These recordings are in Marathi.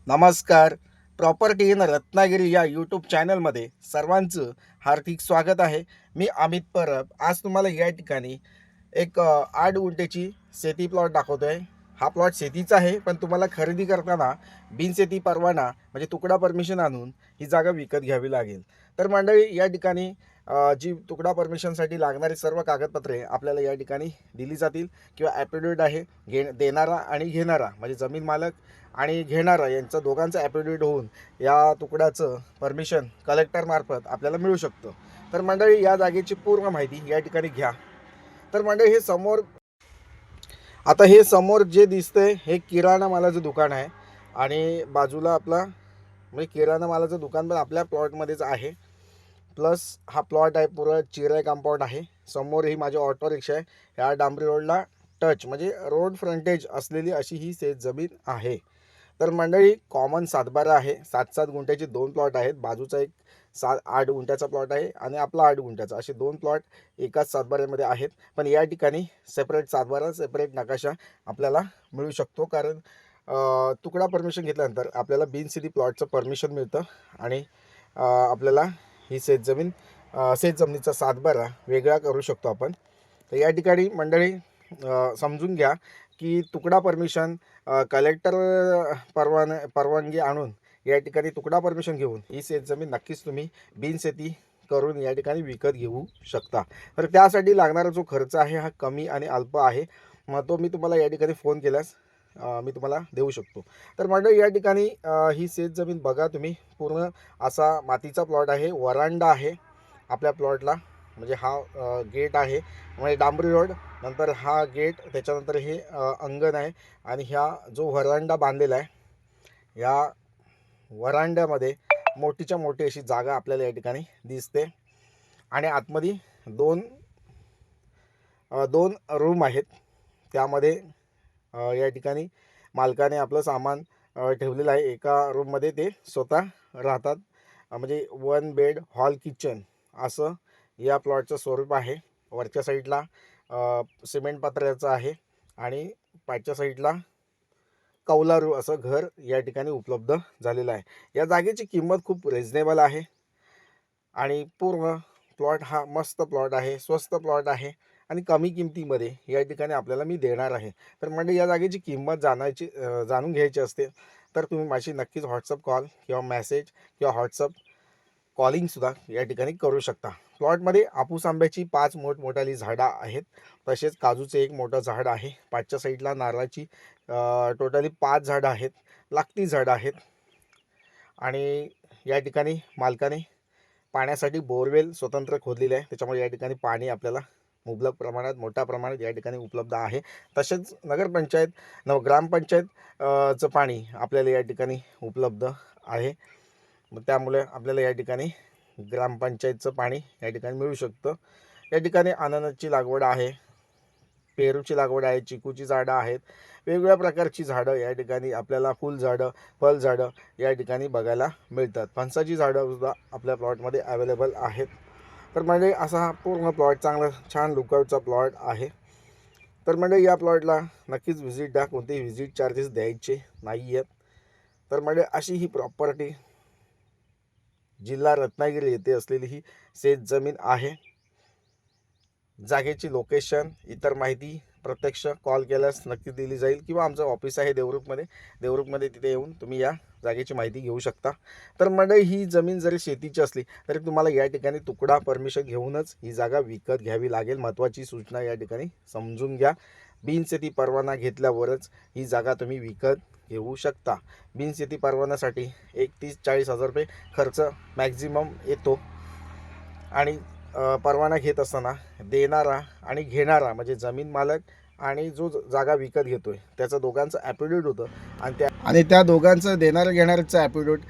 नमस्कार. प्रॉपर्टी इन रत्नागिरी या यूट्यूब चॅनलमध्ये सर्वांचं हार्दिक स्वागत आहे. मी अमित परब. आज तुम्हाला या ठिकाणी एक 8 गुंठेची शेती प्लॉट दाखवतोय. हा प्लॉट शेतीचा आहे, पण तुम्हाला खरेदी करताना बिनशेती परवाना म्हणजे तुकडा परमिशन आणून ही जागा विकत घ्यावी लागेल. तर मंडळी, या ठिकाणी जी तुकडा परमिशनसाठी लागणारी सर्व कागदपत्रे आपल्याला या ठिकाणी दिली जातील किंवा ॲफिडेविट आहे. देणारा आणि घेणारा म्हणजे जमीन मालक आणि घेणारा यांचं दोघांचं ॲफिडेविट होऊन या तुकड्याचं परमिशन कलेक्टरमार्फत आपल्याला मिळू शकतं. तर मंडळी, या जागेची पूर्ण माहिती या ठिकाणी घ्या. तर मंडळी, हे समोर जे दिसतंय हे किराणा मालाचं दुकान आहे आणि बाजूला आपला म्हणजे किराणा मालाचं दुकान पण आपल्या प्लॉटमध्येच आहे. प्लस हा प्लॉट आहे पूर्ण चिराई कंपाऊंड आहे. समोर ही माझी ऑटो रिक्षा आहे. ह्या डांबरी रोडला टच म्हणजे रोड फ्रंटेज असलेली अशी ही शेत जमीन आहे. तर मंडळी, कॉमन 7-12 आहे. 7-7 गुंठ्याचे 2 प्लॉट आहेत. बाजूचा एक 7-8 गुंठ्याचा प्लॉट आहे आणि आपला 8 गुंठ्याचा, असे 2 प्लॉट एकाच 7-12मध्ये आहेत. पण या ठिकाणी सेपरेट 7-12 सेपरेट नकाशा आपल्याला मिळू शकतो, कारण तुकडा परमिशन घेतल्यानंतर आपल्याला बिनशेती प्लॉटचं परमिशन मिळतं आणि आपल्याला ही शेतजमिनीचा 7-12 वेगळा करू शकतो आपण. तर या ठिकाणी मंडळी, समजून घ्या की तुकडा परमिशन कलेक्टर परवानगी आणून या ठिकाणी तुकडा परमिशन घेऊन ही शेतजमीन नक्कीच तुम्ही बिनशेती करून या ठिकाणी विकत घेऊ शकता. तर त्यासाठी लागणारा जो खर्च आहे हा कमी आणि अल्प आहे. मग तो मी तुम्हाला या ठिकाणी फोन केल्यास मी तुम्हाला देऊ शकतो. तर मंडळी, या ठिकाणी ही शेतजमीन बघा तुम्ही, पूर्ण असा मातीचा प्लॉट आहे. वरांडा आहे आपल्या प्लॉटला, म्हणजे हा गेट आहे म्हणजे डांबरी रोड, नंतर हा गेट, त्याच्यानंतर हे अंगण आहे आणि ह्या जो व्हरांडा बांधलेला आहे, या व्हरांड्यामध्ये मोठीच्या मोठी अशी जागा आपल्याला या ठिकाणी दिसते आणि आतमध्ये दोन दोन रूम आहेत. त्यामध्ये या ठिकाणी मालकाने आपलं सामान ठेवलेलं आहे. एका रूममध्ये ते स्वतः राहतात. म्हणजे 1 बेड हॉल किचन असं या प्लॉटचं स्वरूप आहे. वरच्या साईडला सिमेंट पत्र्याचं आहे आणि पाठच्या साईडला कौलारू असं घर या ठिकाणी उपलब्ध झालेलं आहे. या जागेची किंमत खूप रिजनेबल आहे आणि पूर्ण प्लॉट हा मस्त प्लॉट आहे, स्वस्त प्लॉट आहे आणि कमी किमतीमध्ये या ठिकाणी आपल्याला मी देणार आहे. तर म्हणजे या जागेची किंमत जाणून घ्यायची असते तर तुम्ही माझी नक्कीच व्हॉट्सअप कॉल किंवा मेसेज किंवा व्हॉट्सअप कॉलिंगसुद्धा या ठिकाणी करू शकता. प्लॉटमध्ये हापूस आंब्याची 5 मोठमोठाली झाडं आहेत. तसेच काजूचे एक मोठं झाड आहे. पाठच्या साईडला नारळाची टोटली 5 झाडं आहेत. लाकडी झाडं आहेत आणि या ठिकाणी मालकाने पाण्यासाठी बोरवेल स्वतंत्र खोदलेले आहे. त्याच्यामुळे या ठिकाणी पाणी आपल्याला मुबलक प्रमाणात, मोठ्या प्रमाणात या ठिकाणी उपलब्ध आहे. तसेच ग्रामपंचायत चं पाणी आपल्याला या ठिकाणी उपलब्ध आहे. मग त्यामुळे आपल्याला या ठिकाणी ग्रामपंचायतचं पाणी या ठिकाणी मिळू शकतं. या ठिकाणी अननसची लागवड आहे, पेरूची लागवड आहे, चिकूची झाडं आहेत, वेगवेगळ्या प्रकारची झाडं या ठिकाणी आपल्याला फुलझाडं, फळझाडं या ठिकाणी बघायला मिळतात. फणसाची झाडंसुद्धा आपल्या प्लॉटमध्ये अवेलेबल आहेत. तर म्हणजे असा हा पूर्ण प्लॉट चांगला छान लुकआउटचा प्लॉट आहे. तर म्हणजे या प्लॉटला नक्कीच व्हिजिट द्या. कोणतेही व्हिजिट चार्जेस द्यायचे नाही आहेत. तर म्हणजे अशी ही प्रॉपर्टी जिल्हा रत्नागिरी येथे असलेली ही शेतजमीन आहे. जागेची लोकेशन, इतर माहिती प्रत्यक्ष कॉल केल्यास नक्की दिली जाईल किंवा आमचं ऑफिस आहे देवरुखमध्ये तिथे येऊन तुम्ही या जागेची माहिती घेऊ शकता. तर मंडळी, ही जमीन जरी शेतीची असली तरी तुम्हाला या ठिकाणी तुकडा परमिशन घेऊनच ही जागा विकत घ्यावी लागेल. महत्त्वाची सूचना या ठिकाणी समजून घ्या. बिनशेती परवाना घेतल्यावरच ही जागा तुम्ही विकत घेऊ शकता. बिनशेती परवान्यासाठी 30-40 हजार रुपये खर्च मॅक्झिमम येतो आणि परवाना घेत असताना देणारा आणि घेणारा म्हणजे जमीन मालक आणि जो जागा विकत घेतोय त्याचं दोघांचं ॲफिडेविट होतं आणि त्या दोघांचं देणारं घेणाऱ्याचं ॲफिडेविट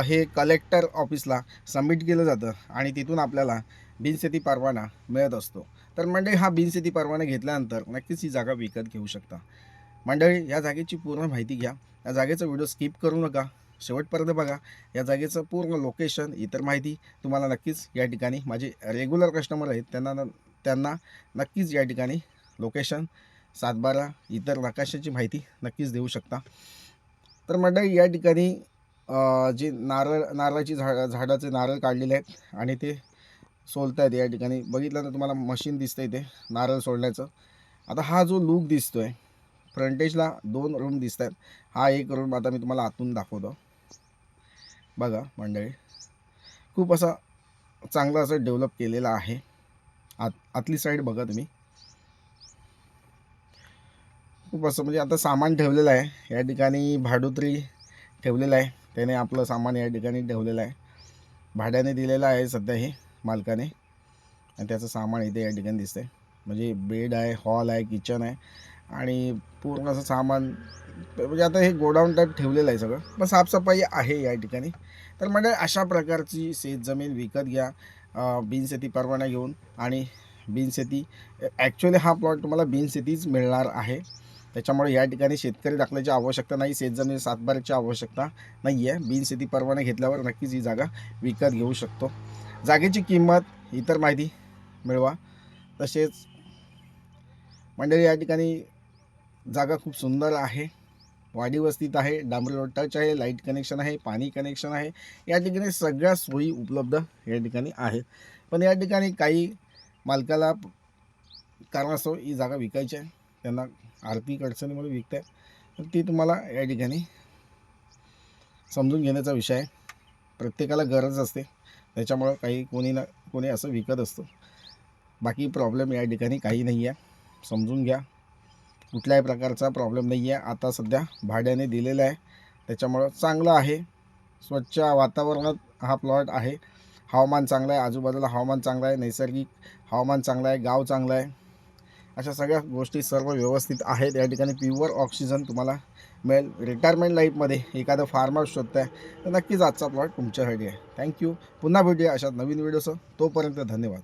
हे कलेक्टर ऑफिसला सबमिट केलं जातं आणि तिथून आपल्याला बिनशेती परवाना मिळत असतो. तर मंडळी, हा बिनशेती परवाना घेतल्यानंतर नक्कीच ही जागा विकत घेऊ शकता. मंडळी, या जागेची पूर्ण माहिती घ्या. या जागेचा व्हिडिओ स्किप करू नका, शेवटपर्यंत बघा. या जागेचं पूर्ण लोकेशन, इतर माहिती तुम्हाला नक्कीच या ठिकाणी माझे रेग्युलर कस्टमर आहेत त्यांना नक्कीच या ठिकाणी लोकेशन, 7-12 इतर नकाशाची माहिती नक्कीच देऊ शकता. तर मंडळी, या ठिकाणी जी नारळाची झाडाचे नारळ काढलेले आहेत आणि ते सोलत आहेत या ठिकाणी. बघितलं तर तुम्हाला मशीन दिसतं इथे नारळ सोलण्याचं. आता हा जो लूक दिसतो आहे, फ्रंटेजला 2 रूम दिसत आहेत. हा एक रूम आता मी तुम्हाला आतून दाखवतो. बघा मंडळी, खूप असा चांगला असं डेव्हलप केलेला आहे. आतली साईड बघा तुम्ही, खूप असं म्हणजे आता सामान ठेवलेलं आहे या ठिकाणी. भाडुत्री ठेवलेलं आहे, त्याने आपलं सामान या ठिकाणी ठेवलेलं आहे. भाड्याने दिलेलं आहे सध्या हे मालकाने आणि त्याचं सामान इथे या ठिकाणी दिसतंय. म्हणजे बेड आहे, हॉल आहे, किचन आहे आणि पूर्ण असं सामान म्हणजे आता हे गोडाऊन टाईप ठेवलेलं आहे सगळं. पण साफसफाई आहे या ठिकाणी. तर म्हणजे अशा प्रकारची शेतजमीन विकत घ्या बिनशेती परवाना घेऊन. आणि बिनशेती ॲक्च्युअली हा प्लॉट तुम्हाला बिनशेतीच मिळणार आहे. त्याच्यामुळे या ठिकाणी शेतकरी दाखल्याची आवश्यकता नाही, शेतजमीन सातबाराची आवश्यकता नाही आहे. बिनशेती परवाना घेतल्यावर नक्कीच ही जागा विकत घेऊ शकतो. जागेची किंमत, इतर माहिती मिळवा. तसेच मंडळी या ठिकाणी जागा खूप सुंदर आहे, वाडी वस्तीत आहे, डांबरी रोड टच आहे, लाईट कनेक्शन आहे, पाणी कनेक्शन आहे. या ठिकाणी सगळ्या सोयी उपलब्ध या ठिकाणी आहेत. पण या ठिकाणी काही मालकाला कारणास्तव ही जागा विकायची आहे, त्यांना आर्थिक अडचणीमुळे विकत आहे. तर ती तुम्हाला या ठिकाणी समजून घेण्याचा विषय आहे. प्रत्येकाला गरज असते, त्याच्यामुळं कोणी ना कोणी असं विकत असतं. बाकी प्रॉब्लेम या ठिकाणी काही नाही आहे, समजून घ्या. कुठल्याही प्रकारचा प्रॉब्लेम नाही आहे. आता सध्या भाड्याने दिलेलं आहे, त्याच्यामुळं चांगलं आहे. स्वच्छ वातावरणात हा प्लॉट आहे. हवामान चांगलं आहे, आजूबाजूला हवामान चांगलं आहे, नैसर्गिक हवामान चांगलं आहे, गाव चांगलं आहे. अशा सगळ्या गोष्टी सर्व व्यवस्थित आहेत. या ठिकाणी प्युअर ऑक्सिजन तुम्हाला मिळेल. रिटायरमेंट लाईफमध्ये एखादं फार्म हाऊस शोधताय तर नक्कीच आजचा प्लॉट तुमच्यासाठी आहे. थँक्यू. पुन्हा भेटूया अशा नवीन व्हिडिओसह. तोपर्यंत धन्यवाद.